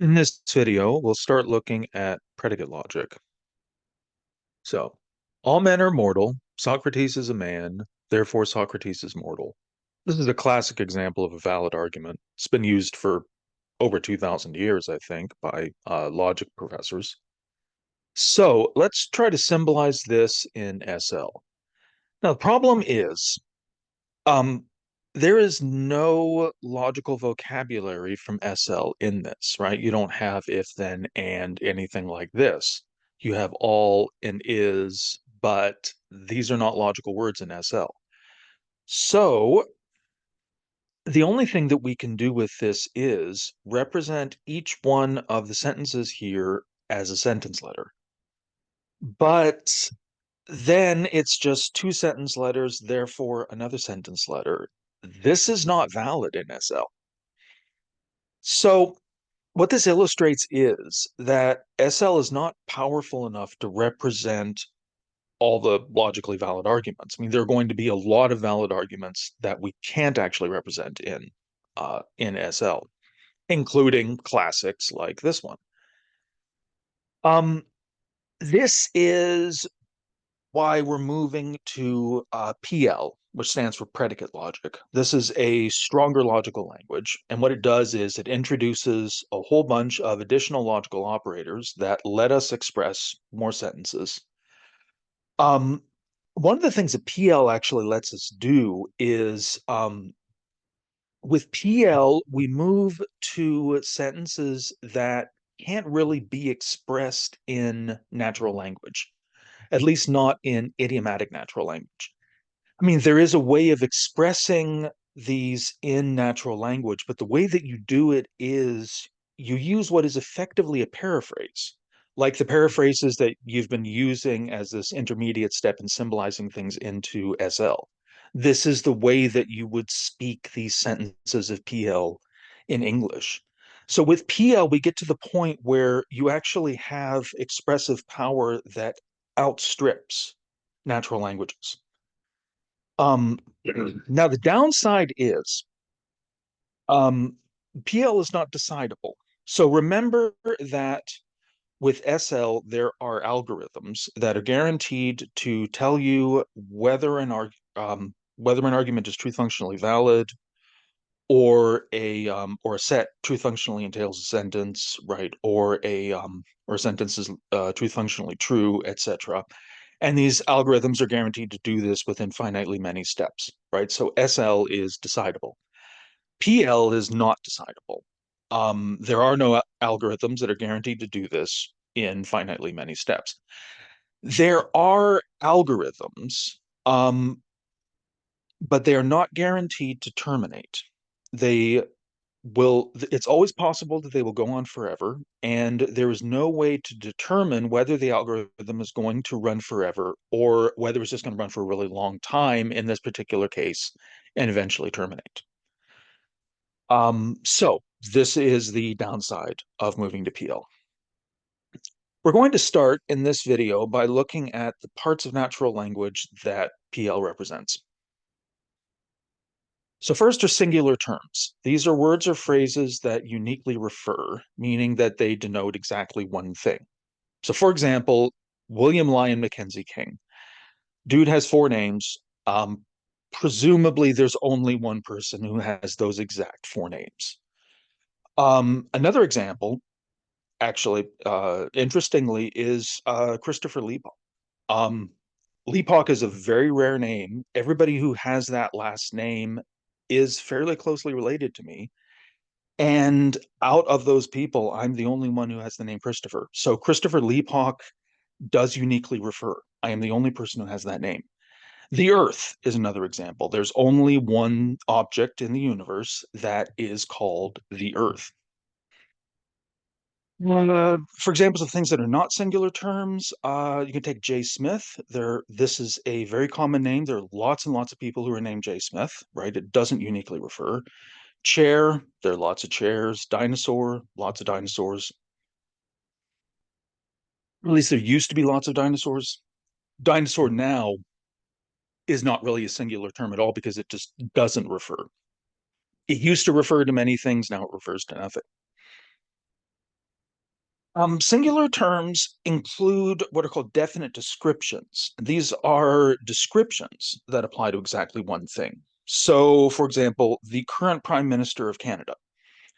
In this video, we'll start looking at predicate logic. So, all men are mortal. Socrates is a man. Therefore, Socrates is mortal. This is a classic example of a valid argument. It's been used for over 2,000 years, I think, by logic professors. So, let's try to symbolize this in SL. Now, the problem is um, there is no logical vocabulary from SL in this, right? You don't have if, then, and anything like this. You have all and is, but these are not logical words in SL. So the only thing that we can do with this is represent each one of the sentences here as a sentence letter. But then it's just two sentence letters, therefore another sentence letter. This is not valid in SL. So what this illustrates is that SL is not powerful enough to represent all the logically valid arguments. I mean, there are going to be a lot of valid arguments that we can't actually represent in SL, including classics like this one. Um, this is why we're moving to PL, which stands for predicate logic. This is a stronger logical language. And what it does is it introduces a whole bunch of additional logical operators that let us express more sentences. Um, One of the things that PL actually lets us do is with PL, we move to sentences that can't really be expressed in natural language, at least not in idiomatic natural language. I mean, there is a way of expressing these in natural language, but the way that you do it is you use what is effectively a paraphrase, like the paraphrases that you've been using as this intermediate step in symbolizing things into SL. This is the way that you would speak these sentences of PL in English. So with PL, we get to the point where you actually have expressive power that outstrips natural languages. Um, Now the downside is PL is not decidable. So remember that with SL, there are algorithms that are guaranteed to tell you whether an argument is truth functionally valid or a set truth functionally entails a sentence, right? Or a sentence is truth functionally true, etc. And these algorithms are guaranteed to do this within finitely many steps, right? So SL is decidable. PL is not decidable. There are no algorithms that are guaranteed to do this in finitely many steps. There are algorithms, but they are not guaranteed to terminate. They it's always possible that they will go on forever, and there is no way to determine whether the algorithm is going to run forever or whether it's just going to run for a really long time in this particular case and eventually terminate. So this is the downside of moving to PL. We're going to start in this video by looking at the parts of natural language that PL represents. So first are singular terms. These are words or phrases that uniquely refer, meaning that they denote exactly one thing. So for example, William Lyon Mackenzie King. Dude has four names. Presumably there's only one person who has those exact four names. Another example, actually, interestingly, is Christopher Leapock. Um, Leapock is a very rare name. Everybody who has that last name is fairly closely related to me. And out of those people, I'm the only one who has the name Christopher. So Christopher Leapock does uniquely refer. I am the only person who has that name. The Earth is another example. There's only one object in the universe that is called the Earth. For examples of things that are not singular terms, you can take J. Smith. This is a very common name. There are lots and lots of people who are named J. Smith, right? It doesn't uniquely refer. Chair, there are lots of chairs. Dinosaur, lots of dinosaurs. At least there used to be lots of dinosaurs. Dinosaur now is not really a singular term at all because it just doesn't refer. It used to refer to many things, now it refers to nothing. Singular terms include what are called definite descriptions. These are descriptions that apply to exactly one thing. So, for example, the current Prime Minister of Canada.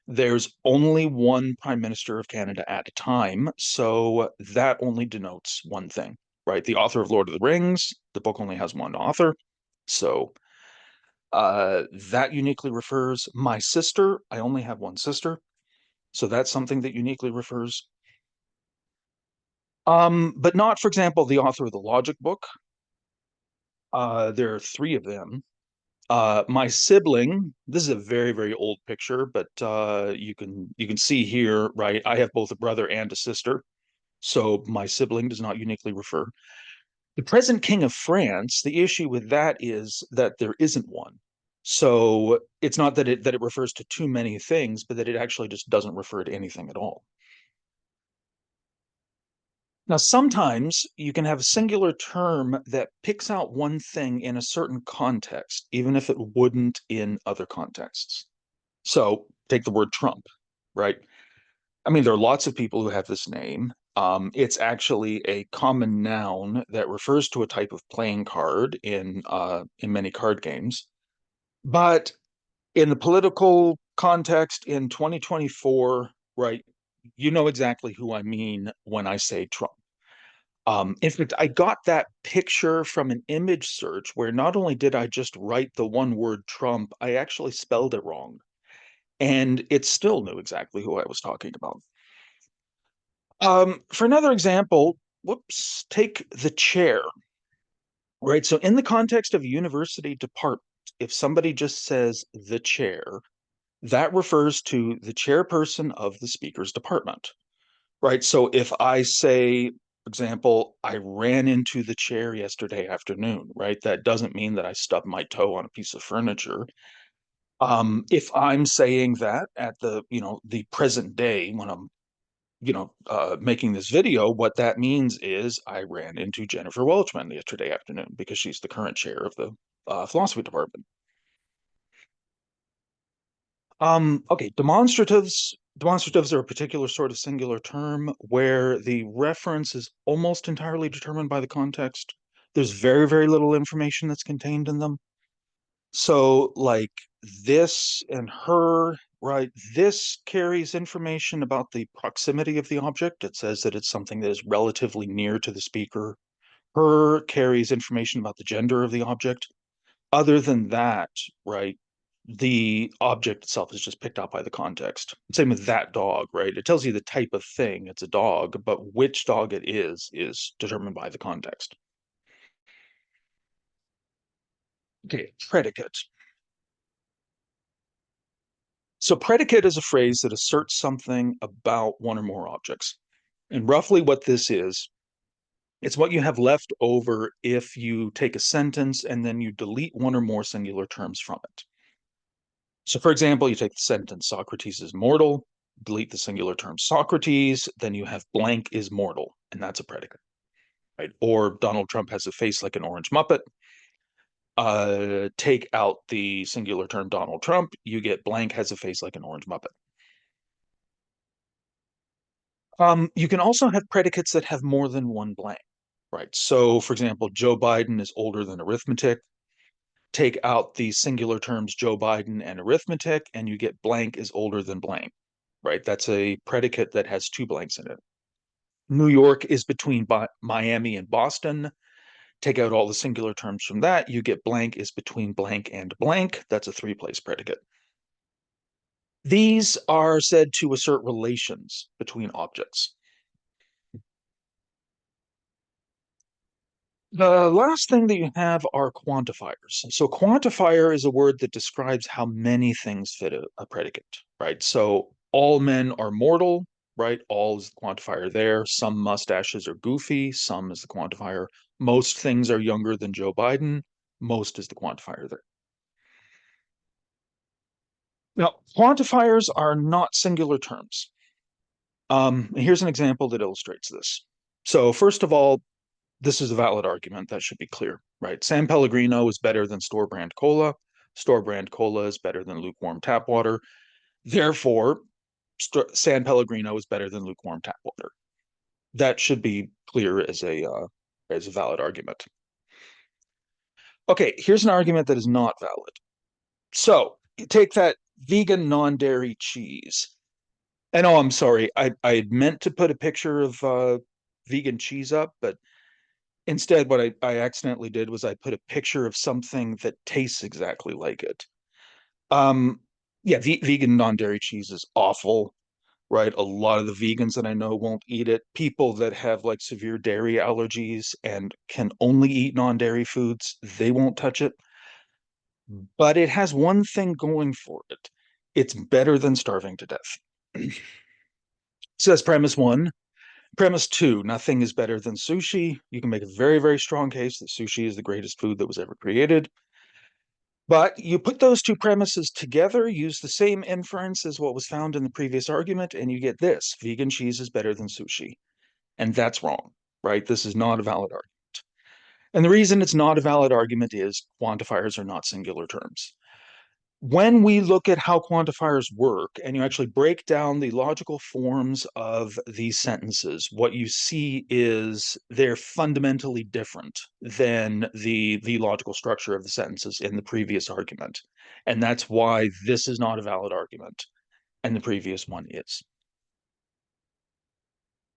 There's only one Prime Minister of Canada at a time, so that only denotes one thing, right? The author of Lord of the Rings, the book only has one author. So that uniquely refers my sister. I only have one sister. So that's something that uniquely refers. But not, for example, the author of the Logic book. There are three of them. My sibling, this is a very, very old picture, but you can see here, right? I have both a brother and a sister, so my sibling does not uniquely refer. The present king of France, the issue with that is that there isn't one. So it's not that it refers to too many things, but that it actually just doesn't refer to anything at all. Now, sometimes you can have a singular term that picks out one thing in a certain context, even if it wouldn't in other contexts. So take the word Trump, right? I mean, there are lots of people who have this name. It's actually a common noun that refers to a type of playing card in many card games. But in the political context in 2024, right, you know exactly who I mean when I say Trump. In fact, I got that picture from an image search where not only did I just write the one word Trump, I actually spelled it wrong. And it still knew exactly who I was talking about. For another example, whoops, take the chair, right? So in the context of a university department, if somebody just says the chair, that refers to the chairperson of the speaker's department, right? So if I say, for example, I ran into the chair yesterday afternoon, right? That doesn't mean that I stubbed my toe on a piece of furniture. If I'm saying that at the present day when I'm making this video, what that means is I ran into Jennifer Welchman yesterday afternoon because she's the current chair of the philosophy department. Okay, demonstratives. Demonstratives are a particular sort of singular term where the reference is almost entirely determined by the context. There's very, very little information that's contained in them. So, like this and her, right? This carries information about the proximity of the object. It says that it's something that is relatively near to the speaker. Her carries information about the gender of the object. Other than that, right, the object itself is just picked out by the context. Same with that dog, right? It tells you the type of thing, it's a dog, but which dog it is determined by the context. Okay, predicate. So predicate is a phrase that asserts something about one or more objects. And roughly what this is, it's what you have left over if you take a sentence and then you delete one or more singular terms from it. So, for example, you take the sentence Socrates is mortal, delete the singular term Socrates, then you have blank is mortal, and that's a predicate, right? Or Donald Trump has a face like an orange Muppet. Take out the singular term Donald Trump, you get blank has a face like an orange Muppet. You can also have predicates that have more than one blank, right? So, for example, Joe Biden is older than arithmetic. Take out the singular terms Joe Biden and arithmetic, and you get blank is older than blank, right? That's a predicate that has two blanks in it. New York is between Miami and Boston. Take out all the singular terms from that, you get blank is between blank and blank. That's a three-place predicate. These are said to assert relations between objects. The last thing that you have are quantifiers. So quantifier is a word that describes how many things fit a predicate, right? So all men are mortal, right? All is the quantifier there. Some mustaches are goofy, some is the quantifier. Most things are younger than Joe Biden, most is the quantifier there. Now, quantifiers are not singular terms. Here's an example that illustrates this. So first of all, this is a valid argument. That should be clear, right? San Pellegrino is better than store brand cola. Store brand cola is better than lukewarm tap water. Therefore, San Pellegrino is better than lukewarm tap water. That should be clear as a valid argument. Okay, here's an argument that is not valid. So you take that vegan non-dairy cheese. And oh, I'm sorry, I had meant to put a picture of vegan cheese up, but instead what I accidentally did was I put a picture of something that tastes exactly like it. Um, yeah, vegan non-dairy cheese is awful, right? A lot of the vegans that I know won't eat it. People that have like severe dairy allergies and can only eat non-dairy foods, they won't touch it. But it has one thing going for it. It's better than starving to death. So that's premise one. Premise two, nothing is better than sushi. You can make a very, very strong case that sushi is the greatest food that was ever created. But you put those two premises together, use the same inference as what was found in the previous argument, and you get this: vegan cheese is better than sushi. And that's wrong, right? This is not a valid argument. And the reason it's not a valid argument is quantifiers are not singular terms. When we look at how quantifiers work and you actually break down the logical forms of these sentences, what you see is they're fundamentally different than the logical structure of the sentences in the previous argument. And that's why this is not a valid argument and the previous one is.